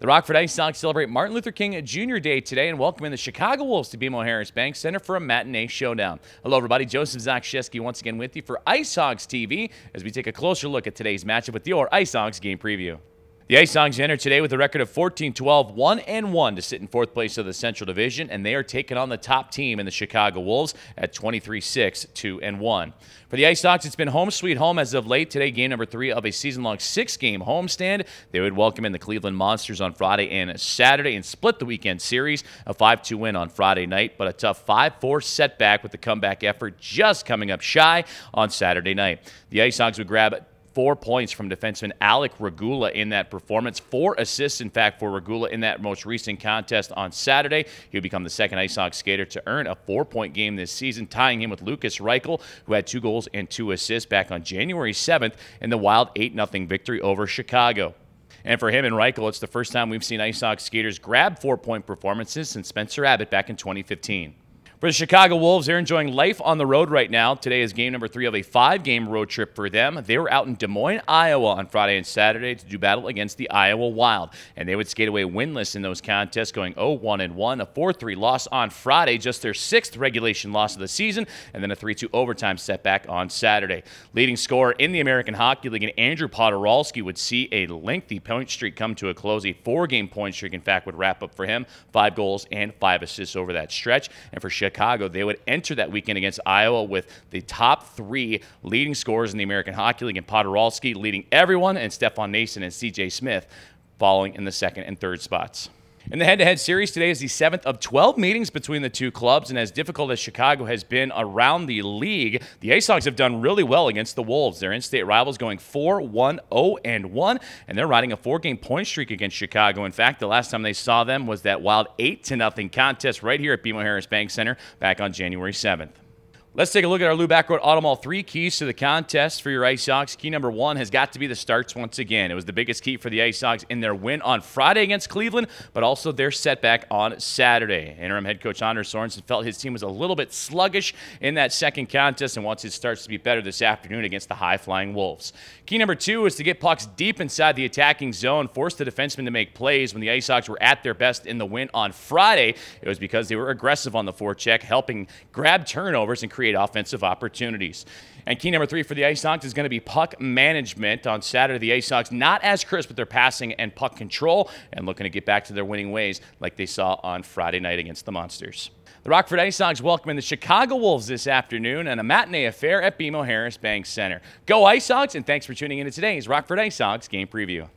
The Rockford IceHogs celebrate Martin Luther King Jr. Day today and welcome in the Chicago Wolves to BMO Harris Bank Center for a matinee showdown. Hello, everybody. Joseph Zakrzewski once again with you for IceHogs TV as we take a closer look at today's matchup with your IceHogs game preview. The IceHogs enter today with a record of 14-12, 1-1 to sit in fourth place of the Central Division, and they are taking on the top team in the Chicago Wolves at 23-6, 2-1. For the IceHogs, it's been home sweet home as of late. Today, game number 3 of a season-long 6-game homestand. They would welcome in the Cleveland Monsters on Friday and Saturday and split the weekend series, a 5-2 win on Friday night, but a tough 5-4 setback with the comeback effort just coming up shy on Saturday night. The IceHogs would grab 4 points from defenseman Alec Regula in that performance. 4 assists, in fact, for Regula in that most recent contest on Saturday. He would become the second IceHogs skater to earn a 4-point game this season, tying him with Lucas Reichel, who had 2 goals and 2 assists back on January 7th in the wild 8-0 victory over Chicago. And for him and Reichel, it's the first time we've seen IceHogs skaters grab 4-point performances since Spencer Abbott back in 2015. For the Chicago Wolves, they're enjoying life on the road right now. Today is game number 3 of a 5-game road trip for them. They were out in Des Moines, Iowa on Friday and Saturday to do battle against the Iowa Wild. And they would skate away winless in those contests, going 0-1-1, a 4-3 loss on Friday, just their 6th regulation loss of the season, and then a 3-2 overtime setback on Saturday. Leading scorer in the American Hockey League, and Andrew Podoralski would see a lengthy point streak come to a close. A 4-game point streak, in fact, would wrap up for him. 5 goals and 5 assists over that stretch. And for Chicago, they would enter that weekend against Iowa with the top 3 leading scorers in the American Hockey League, and Podoralski leading everyone, and Stefan Nason and C.J. Smith following in the 2nd and 3rd spots. In the head-to-head series, today is the 7th of 12 meetings between the two clubs, and as difficult as Chicago has been around the league, the IceHogs have done really well against the Wolves. Their in-state rivals going 4-1-0-1, and they're riding a 4-game point streak against Chicago. In fact, the last time they saw them was that wild 8-0 contest right here at BMO Harris Bank Center back on January 7th. Let's take a look at our Lou Backroad Automall 3 keys to the contest for your IceHogs. Key number 1 has got to be the starts once again. It was the biggest key for the IceHogs in their win on Friday against Cleveland, but also their setback on Saturday. Interim head coach Anders Sorensen felt his team was a little bit sluggish in that second contest and wants his starts to be better this afternoon against the high-flying Wolves. Key number 2 is to get pucks deep inside the attacking zone, force the defensemen to make plays. When the IceHogs were at their best in the win on Friday, it was because they were aggressive on the forecheck, helping grab turnovers and create offensive opportunities. And key number 3 for the IceHogs is going to be puck management. On Saturday, the IceHogs not as crisp with their passing and puck control and looking to get back to their winning ways like they saw on Friday night against the Monsters. The Rockford IceHogs welcome in the Chicago Wolves this afternoon and a matinee affair at BMO Harris Bank Center. Go IceHogs, and thanks for tuning in to today's Rockford IceHogs game preview.